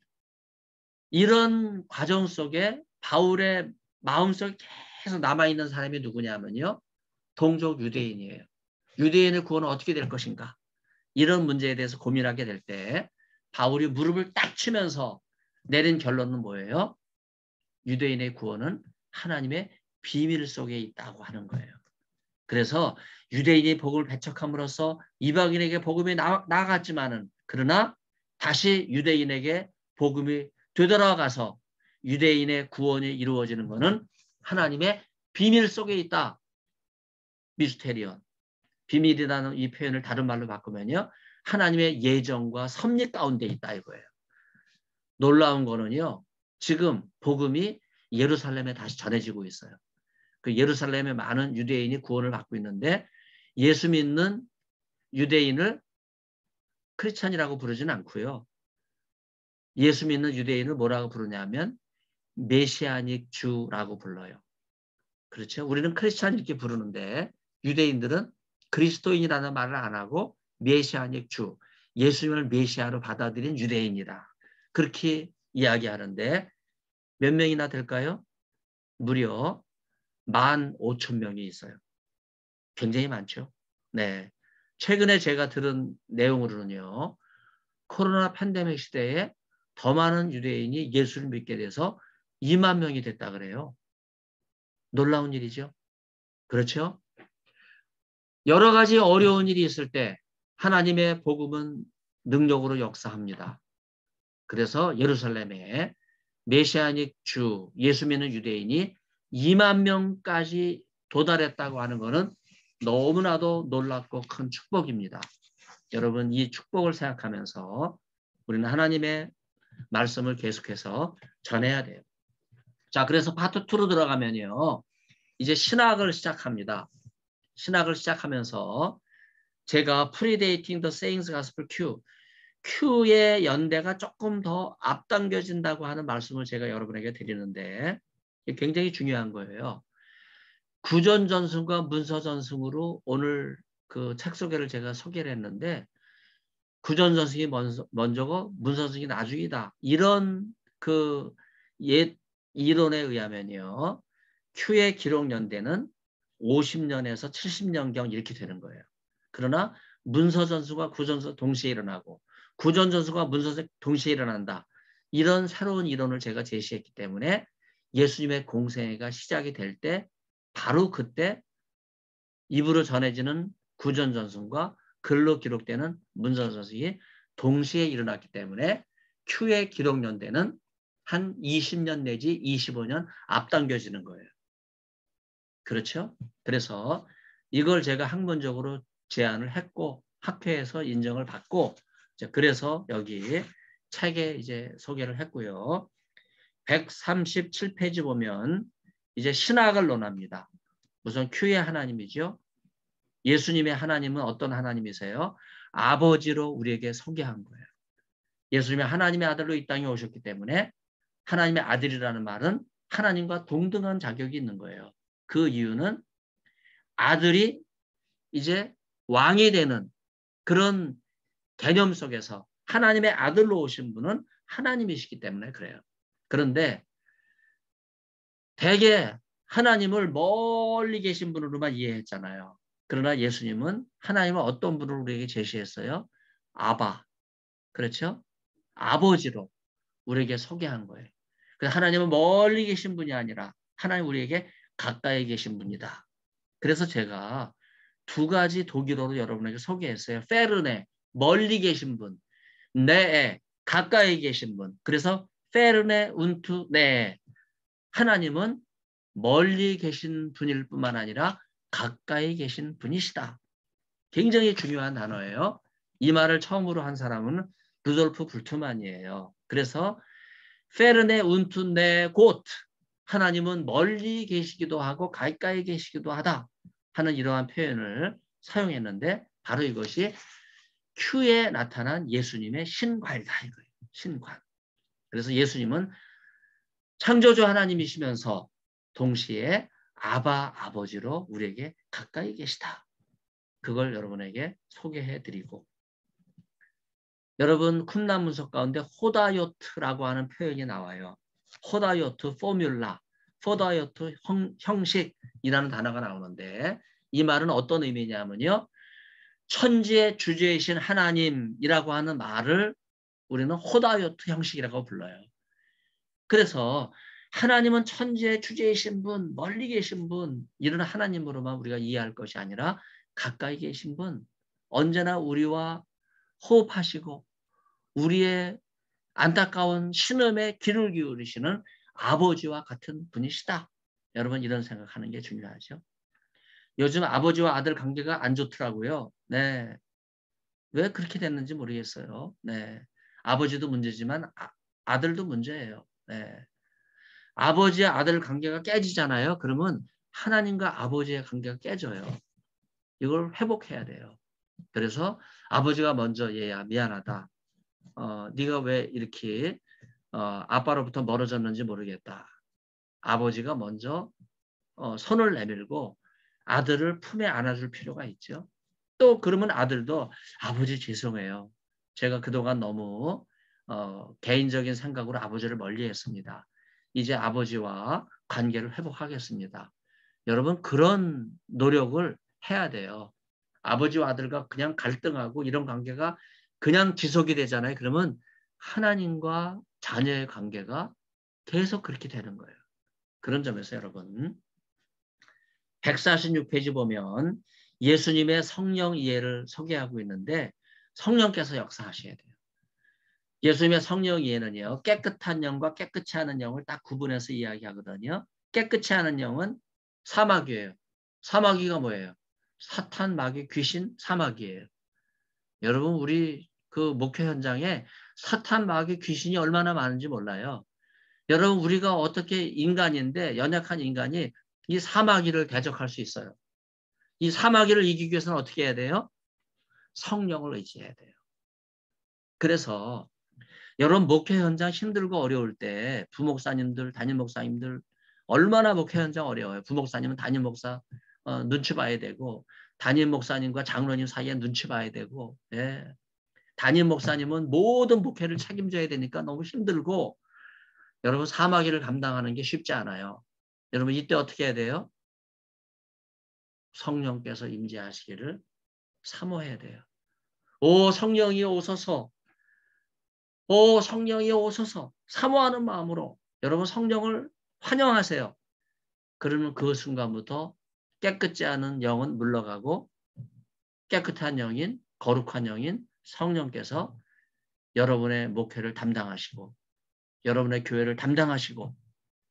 이런 과정 속에 바울의 마음속에 계속 남아있는 사람이 누구냐면요. 동족 유대인이에요. 유대인의 구원은 어떻게 될 것인가? 이런 문제에 대해서 고민하게 될 때 바울이 무릎을 딱 치면서 내린 결론은 뭐예요? 유대인의 구원은 하나님의 비밀 속에 있다고 하는 거예요. 그래서 유대인이 복음을 배척함으로써 이방인에게 복음이 나아갔지만은 그러나 다시 유대인에게 복음이 되돌아가서 유대인의 구원이 이루어지는 것은 하나님의 비밀 속에 있다. 미스테리온. 비밀이라는 이 표현을 다른 말로 바꾸면요. 하나님의 예정과 섭리 가운데 있다 이거예요. 놀라운 거는요. 지금 복음이 예루살렘에 다시 전해지고 있어요. 그 예루살렘에 많은 유대인이 구원을 받고 있는데 예수 믿는 유대인을 크리스찬이라고 부르지는 않고요. 예수 믿는 유대인을 뭐라고 부르냐면 메시아닉 주라고 불러요. 그렇죠? 우리는 크리스찬 이렇게 부르는데 유대인들은 그리스도인이라는 말을 안 하고 메시아닉 주, 예수님을 메시아로 받아들인 유대인이다. 그렇게 이야기하는데 몇 명이나 될까요? 무려 15,000명이 있어요. 굉장히 많죠. 네. 최근에 제가 들은 내용으로는요. 코로나 팬데믹 시대에 더 많은 유대인이 예수를 믿게 돼서 2만 명이 됐다 그래요. 놀라운 일이죠. 그렇죠? 여러 가지 어려운 일이 있을 때 하나님의 복음은 능력으로 역사합니다. 그래서 예루살렘에 메시아닉 주, 예수 믿는 유대인이 2만 명까지 도달했다고 하는 것은 너무나도 놀랍고 큰 축복입니다. 여러분 이 축복을 생각하면서 우리는 하나님의 말씀을 계속해서 전해야 돼요. 자, 그래서 파트 2로 들어가면요. 이제 신학을 시작합니다. 신학을 시작하면서 제가 Predating the Sayings Gospel Q, Q의 연대가 조금 더 앞당겨진다고 하는 말씀을 제가 여러분에게 드리는데 굉장히 중요한 거예요. 구전전승과 문서전승으로 오늘 그 책 소개를 제가 소개를 했는데 구전전승이 먼저고 문서전승이 나중이다. 이런 그 옛 이론에 의하면요. Q의 기록 연대는 50년에서 70년경 이렇게 되는 거예요. 그러나 문서전수가 구전서 동시에 일어나고 구전전수가 문서전수 동시에 일어난다. 이런 새로운 이론을 제가 제시했기 때문에 예수님의 공생애가 시작이 될 때 바로 그때 입으로 전해지는 구전전승과 글로 기록되는 문서전승이 동시에 일어났기 때문에 Q의 기록 연대는 한 20년 내지 25년 앞당겨지는 거예요. 그렇죠? 그래서 이걸 제가 학문적으로 제안을 했고 학회에서 인정을 받고 그래서 여기 책에 이제 소개를 했고요. 137페이지 보면 이제 신학을 논합니다. 우선 Q의 하나님이죠. 예수님의 하나님은 어떤 하나님이세요? 아버지로 우리에게 소개한 거예요. 예수님이 하나님의 아들로 이 땅에 오셨기 때문에 하나님의 아들이라는 말은 하나님과 동등한 자격이 있는 거예요. 그 이유는 아들이 이제 왕이 되는 그런 개념 속에서 하나님의 아들로 오신 분은 하나님이시기 때문에 그래요. 그런데 대개 하나님을 멀리 계신 분으로만 이해했잖아요. 그러나 예수님은 하나님을 어떤 분으로 우리에게 제시했어요? 아바. 그렇죠? 아버지로 우리에게 소개한 거예요. 하나님은 멀리 계신 분이 아니라 하나님 우리에게 가까이 계신 분이다. 그래서 제가 두 가지 독일어로 여러분에게 소개했어요. 페르네, 멀리 계신 분. 네에, 가까이 계신 분. 그래서 페르네 운투 네. 하나님은 멀리 계신 분일 뿐만 아니라 가까이 계신 분이시다. 굉장히 중요한 단어예요. 이 말을 처음으로 한 사람은 루돌프 불트만이에요. 그래서 페르네 운투 네 곧 하나님은 멀리 계시기도 하고 가까이 계시기도 하다 하는 이러한 표현을 사용했는데 바로 이것이 Q에 나타난 예수님의 신과이다 이거예요. 신관. 그래서 예수님은 창조주 하나님이시면서 동시에 아바 아버지로 우리에게 가까이 계시다. 그걸 여러분에게 소개해드리고 여러분 쿰란 문서 가운데 호다요트라고 하는 표현이 나와요. 호다요트 포뮬라, 호다요트 형식이라는 단어가 나오는데 이 말은 어떤 의미냐면요. 천지의 주제이신 하나님이라고 하는 말을 우리는 호다요트 형식이라고 불러요. 그래서 하나님은 천지의 주제이신 분, 멀리 계신 분 이런 하나님으로만 우리가 이해할 것이 아니라 가까이 계신 분, 언제나 우리와 호흡하시고 우리의 안타까운 신음에 귀를 기울이시는 아버지와 같은 분이시다. 여러분 이런 생각하는 게 중요하죠. 요즘 아버지와 아들 관계가 안 좋더라고요. 네. 왜 그렇게 됐는지 모르겠어요. 네. 아버지도 문제지만 아들도 문제예요. 네. 아버지와 아들 관계가 깨지잖아요. 그러면 하나님과 아버지의 관계가 깨져요. 이걸 회복해야 돼요. 그래서 아버지가 먼저 얘야 미안하다. 네가 왜 이렇게 아빠로부터 멀어졌는지 모르겠다. 아버지가 먼저 손을 내밀고 아들을 품에 안아줄 필요가 있죠. 또 그러면 아들도 아버지 죄송해요. 제가 그동안 너무 개인적인 생각으로 아버지를 멀리했습니다. 이제 아버지와 관계를 회복하겠습니다. 여러분 그런 노력을 해야 돼요. 아버지와 아들과 그냥 갈등하고 이런 관계가 그냥 지속이 되잖아요. 그러면 하나님과 자녀의 관계가 계속 그렇게 되는 거예요. 그런 점에서 여러분 146페이지 보면 예수님의 성령 이해를 소개하고 있는데 성령께서 역사하셔야 돼요. 예수님의 성령 이해는요. 깨끗한 영과 깨끗이 하는 영을 딱 구분해서 이야기하거든요. 깨끗이 하는 영은 사마귀예요. 사마귀가 뭐예요? 사탄, 마귀, 귀신, 사마귀예요. 여러분 우리 그 목회 현장에 사탄, 마귀, 귀신이 얼마나 많은지 몰라요. 여러분 우리가 어떻게 인간인데 연약한 인간이 이 사마귀를 대적할 수 있어요. 이 사마귀를 이기기 위해서는 어떻게 해야 돼요? 성령을 의지해야 돼요. 그래서 여러분 목회 현장 힘들고 어려울 때 부목사님들, 담임 목사님들 얼마나 목회 현장 어려워요. 부목사님은 담임 목사 눈치 봐야 되고 담임 목사님과 장로님 사이에 눈치 봐야 되고 예. 담임 목사님은 모든 목회를 책임져야 되니까 너무 힘들고 여러분 사마귀를 감당하는 게 쉽지 않아요. 여러분 이때 어떻게 해야 돼요? 성령께서 임재하시기를 사모해야 돼요. 오 성령이 오소서. 오 성령이 오소서. 사모하는 마음으로 여러분 성령을 환영하세요. 그러면 그 순간부터 깨끗지 않은 영은 물러가고 깨끗한 영인 거룩한 영인 성령께서 여러분의 목회를 담당하시고 여러분의 교회를 담당하시고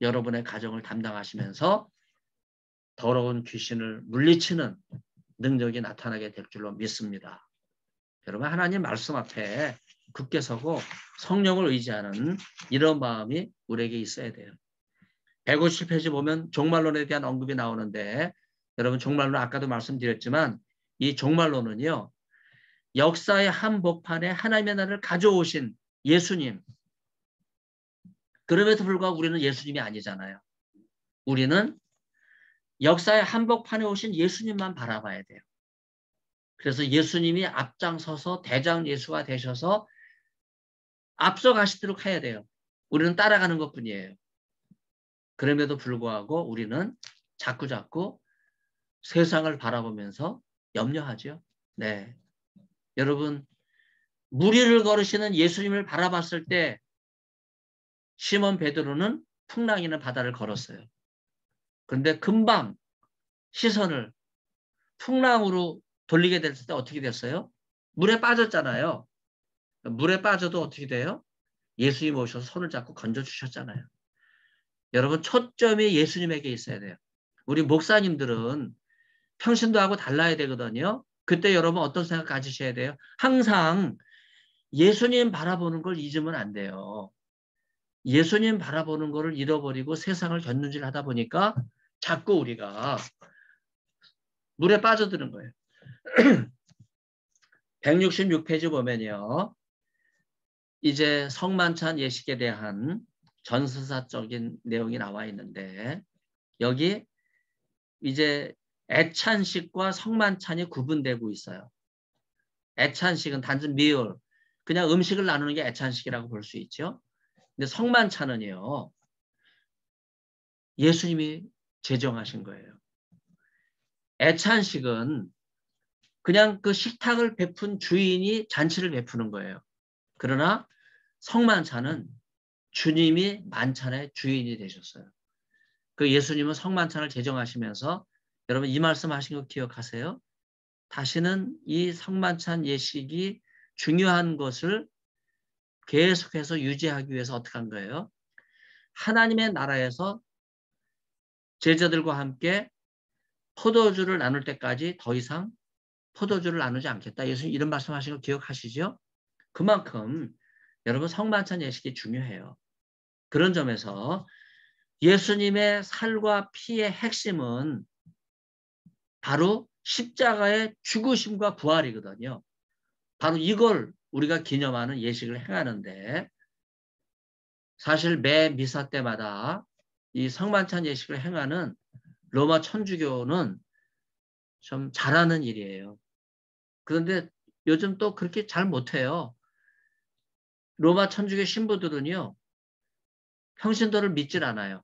여러분의 가정을 담당하시면서 더러운 귀신을 물리치는 능력이 나타나게 될 줄로 믿습니다. 여러분 하나님 말씀 앞에 굳게 서고 성령을 의지하는 이런 마음이 우리에게 있어야 돼요. 150페이지 보면 종말론에 대한 언급이 나오는데 여러분 종말론 아까도 말씀드렸지만 이 종말론은요. 역사의 한복판에 하나님의 나라를 가져오신 예수님. 그럼에도 불구하고 우리는 예수님이 아니잖아요. 우리는 역사의 한복판에 오신 예수님만 바라봐야 돼요. 그래서 예수님이 앞장서서 대장 예수가 되셔서 앞서가시도록 해야 돼요. 우리는 따라가는 것뿐이에요. 그럼에도 불구하고 우리는 자꾸자꾸 세상을 바라보면서 염려하죠. 네. 여러분 무리를 걸으시는 예수님을 바라봤을 때 시몬 베드로는 풍랑이는 바다를 걸었어요. 그런데 금방 시선을 풍랑으로 돌리게 됐을 때 어떻게 됐어요? 물에 빠졌잖아요. 물에 빠져도 어떻게 돼요? 예수님 오셔서 손을 잡고 건져주셨잖아요. 여러분 초점이 예수님에게 있어야 돼요. 우리 목사님들은 평신도하고 달라야 되거든요. 그때 여러분 어떤 생각 가지셔야 돼요? 항상 예수님 바라보는 걸 잊으면 안 돼요. 예수님 바라보는 거를 잃어버리고 세상을 견눈질하다 보니까 자꾸 우리가 물에 빠져드는 거예요. 166페이지 보면요. 이제 성만찬 예식에 대한 전설사적인 내용이 나와 있는데 여기 이제 애찬식과 성만찬이 구분되고 있어요. 애찬식은 단순 meal, 그냥 음식을 나누는 게 애찬식이라고 볼 수 있죠. 근데 성만찬은요. 예수님이 제정하신 거예요. 애찬식은 그냥 그 식탁을 베푼 주인이 잔치를 베푸는 거예요. 그러나 성만찬은 주님이 만찬의 주인이 되셨어요. 그 예수님은 성만찬을 제정하시면서 여러분 이 말씀 하신 거 기억하세요? 다시는 이 성만찬 예식이 중요한 것을 계속해서 유지하기 위해서 어떻게 한 거예요? 하나님의 나라에서 제자들과 함께 포도주를 나눌 때까지 더 이상 포도주를 나누지 않겠다. 예수님 이런 말씀하신 거 기억하시죠? 그만큼 여러분 성만찬 예식이 중요해요. 그런 점에서 예수님의 살과 피의 핵심은 바로 십자가의 죽으심과 부활이거든요. 바로 이걸 우리가 기념하는 예식을 행하는데 사실 매 미사 때마다 이 성만찬 예식을 행하는 로마 천주교는 좀 잘하는 일이에요. 그런데 요즘 또 그렇게 잘 못해요. 로마 천주교 신부들은요. 평신도를 믿질 않아요.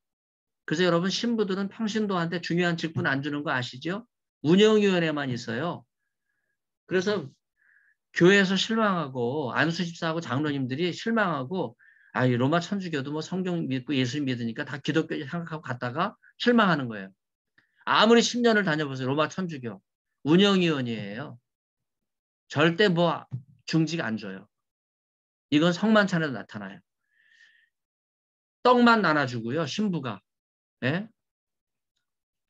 그래서 여러분 신부들은 평신도한테 중요한 직분 안 주는 거 아시죠? 운영위원회만 있어요. 그래서 교회에서 실망하고 안수 집사하고 장로님들이 실망하고 아, 이 로마 천주교도 뭐 성경 믿고 예수 믿으니까 다 기독교 생각하고 갔다가 실망하는 거예요. 아무리 10년을 다녀보세요. 로마 천주교. 운영위원이에요. 절대 뭐 중직 안 줘요. 이건 성만찬에도 나타나요. 떡만 나눠주고요. 신부가. 예?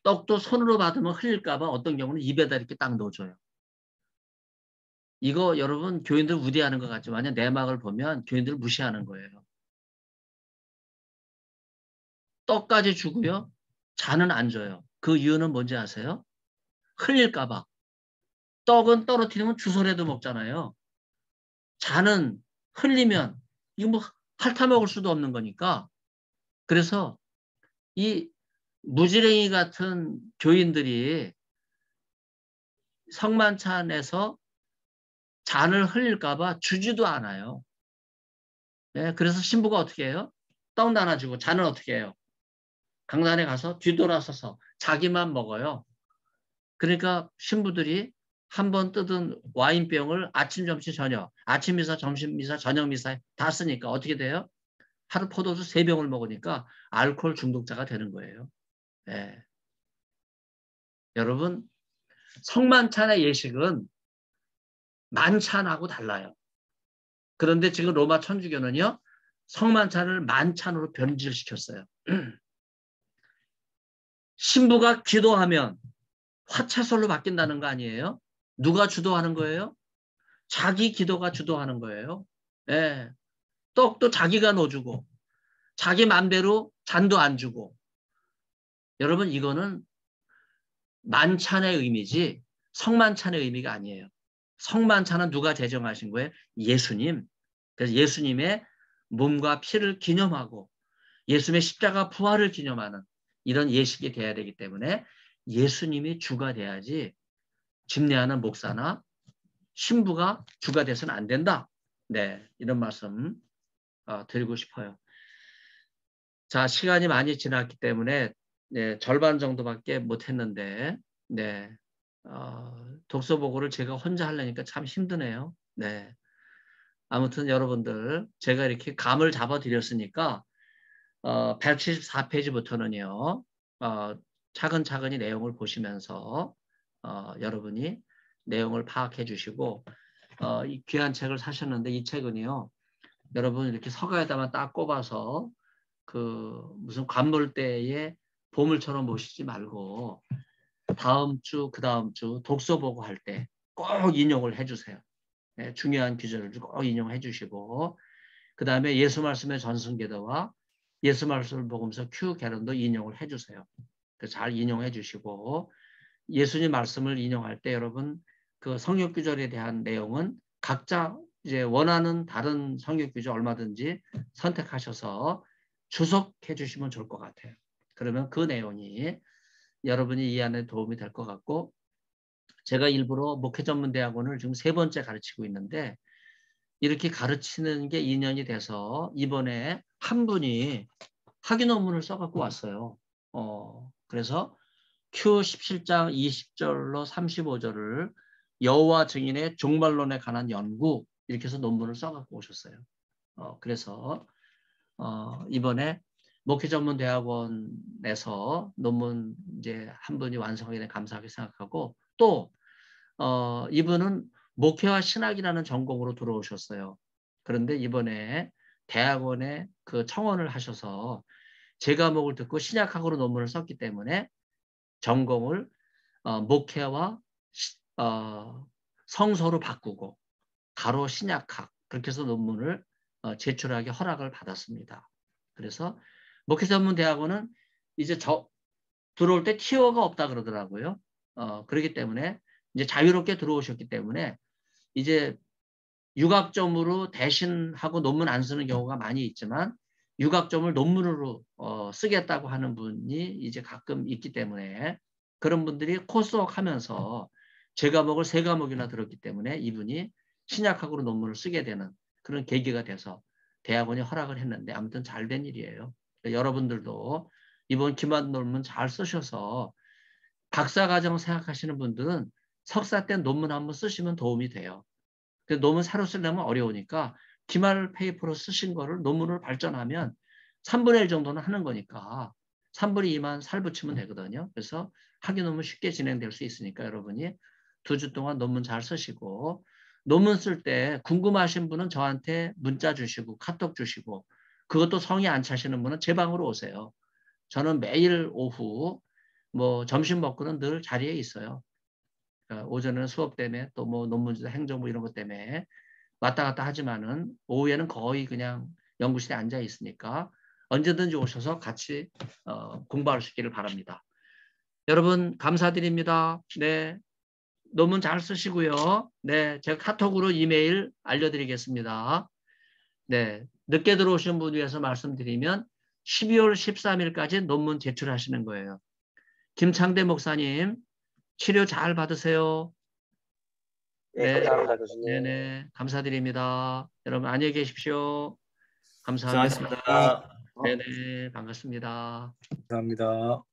떡도 손으로 받으면 흘릴까봐 어떤 경우는 입에다 이렇게 딱 넣어줘요. 이거 여러분 교인들 우대하는 것 같지만 내막을 보면 교인들 무시하는 거예요. 떡까지 주고요. 잔은 안 줘요. 그 이유는 뭔지 아세요? 흘릴까봐. 떡은 떨어뜨리면 주소라도 먹잖아요. 잔은 흘리면 이거 뭐 핥아 먹을 수도 없는 거니까. 그래서 이 무지랭이 같은 교인들이 성만찬에서 잔을 흘릴까봐 주지도 않아요. 네, 그래서 신부가 어떻게 해요? 떡 나눠주고 잔은 어떻게 해요? 강단에 가서 뒤돌아서서 자기만 먹어요. 그러니까 신부들이 한 번 뜯은 와인병을 아침, 점심, 저녁, 아침 미사, 점심 미사, 저녁 미사에 다 쓰니까 어떻게 돼요? 하루 포도주 3병을 먹으니까 알코올 중독자가 되는 거예요. 네. 여러분, 성만찬의 예식은 만찬하고 달라요. 그런데 지금 로마 천주교는요, 성만찬을 만찬으로 변질시켰어요. 신부가 기도하면 화채솔로 바뀐다는 거 아니에요? 누가 주도하는 거예요? 자기 기도가 주도하는 거예요. 예. 떡도 자기가 넣어주고 자기 맘대로 잔도 안 주고. 여러분 이거는 만찬의 의미지 성만찬의 의미가 아니에요. 성만찬은 누가 제정하신 거예요? 예수님. 그래서 예수님의 몸과 피를 기념하고 예수님의 십자가 부활을 기념하는 이런 예식이 돼야 되기 때문에 예수님이 주가 돼야지 집례하는 목사나 신부가 주가 돼서는 안 된다. 네, 이런 말씀 드리고 싶어요. 자, 시간이 많이 지났기 때문에 네, 절반 정도밖에 못했는데 네, 독서보고를 제가 혼자 하려니까 참 힘드네요. 네, 아무튼 여러분들 제가 이렇게 감을 잡아드렸으니까 174페이지부터는요. 차근차근히 내용을 보시면서 여러분이 내용을 파악해 주시고 이 귀한 책을 사셨는데 이 책은요. 여러분 이렇게 서가에다만 딱 꼽아서 그 무슨 관물대에 보물처럼 모시지 말고 다음 주, 그 다음 주 독서 보고 할 때 꼭 인용을 해주세요. 네, 중요한 구절을 꼭 인용해 주시고 그 다음에 예수 말씀의 전승기도와 예수 말씀을 보면서 큐 개론도 인용을 해주세요. 잘 인용해 주시고 예수님 말씀을 인용할 때 여러분 그 성역 구절에 대한 내용은 각자 이제 원하는 다른 성역 구절 얼마든지 선택하셔서 주석해 주시면 좋을 것 같아요. 그러면 그 내용이 여러분이 이해하는 데 도움이 될 것 같고 제가 일부러 목회전문대학원을 지금 3번째 가르치고 있는데 이렇게 가르치는 게 2년이 돼서 이번에 한 분이 학위 논문을 써갖고 왔어요. 그래서 Q17장 20절로 35절을 여호와 증인의 종말론에 관한 연구 이렇게 해서 논문을 써갖고 오셨어요. 그래서 이번에 목회전문대학원에서 논문 이제 한 분이 완성하게 된 감사하게 생각하고 또 이분은 목회와 신학이라는 전공으로 들어오셨어요. 그런데 이번에 대학원에 그 청원을 하셔서 제 과목을 듣고 신약학으로 논문을 썼기 때문에 전공을 목회와 성서로 바꾸고 가로 신약학 그렇게 해서 논문을 제출하기 허락을 받았습니다. 그래서 목회전문대학원은 이제 들어올 때 티어가 없다 그러더라고요. 그렇기 때문에 이제 자유롭게 들어오셨기 때문에 이제 육학점으로 대신하고 논문 안 쓰는 경우가 많이 있지만 육학점을 논문으로 쓰겠다고 하는 분이 이제 가끔 있기 때문에 그런 분들이 코스웍 하면서 제 과목을 3과목이나 들었기 때문에 이분이 신약학으로 논문을 쓰게 되는 그런 계기가 돼서 대학원이 허락을 했는데 아무튼 잘 된 일이에요. 여러분들도 이번 기말 논문 잘 쓰셔서 박사과정 생각하시는 분들은 석사 때 논문 한번 쓰시면 도움이 돼요. 논문 새로 쓰려면 어려우니까 기말 페이퍼로 쓰신 거를 논문을 발전하면 3분의 1 정도는 하는 거니까 3분의 2만 살 붙이면 되거든요. 그래서 학위 논문 쉽게 진행될 수 있으니까 여러분이 2주 동안 논문 잘 쓰시고 논문 쓸 때 궁금하신 분은 저한테 문자 주시고 카톡 주시고 그것도 성의 안 차시는 분은 제 방으로 오세요. 저는 매일 오후 뭐 점심 먹고는 늘 자리에 있어요. 오전에는 수업 때문에 또 뭐 논문지도 행정부 이런 것 때문에 왔다 갔다 하지만은 오후에는 거의 그냥 연구실에 앉아 있으니까 언제든지 오셔서 같이 공부할 수 있기를 바랍니다. 여러분 감사드립니다. 네, 논문 잘 쓰시고요. 네, 제가 카톡으로 이메일 알려드리겠습니다. 네, 늦게 들어오신 분 위해서 말씀드리면 12월 13일까지 논문 제출하시는 거예요. 김창대 목사님 치료 잘 받으세요. 네, 네, 감사합니다, 교수님. 네네, 감사드립니다. 여러분 안녕히 계십시오. 감사합니다. 고생하셨습니다. 네네, 반갑습니다. 감사합니다.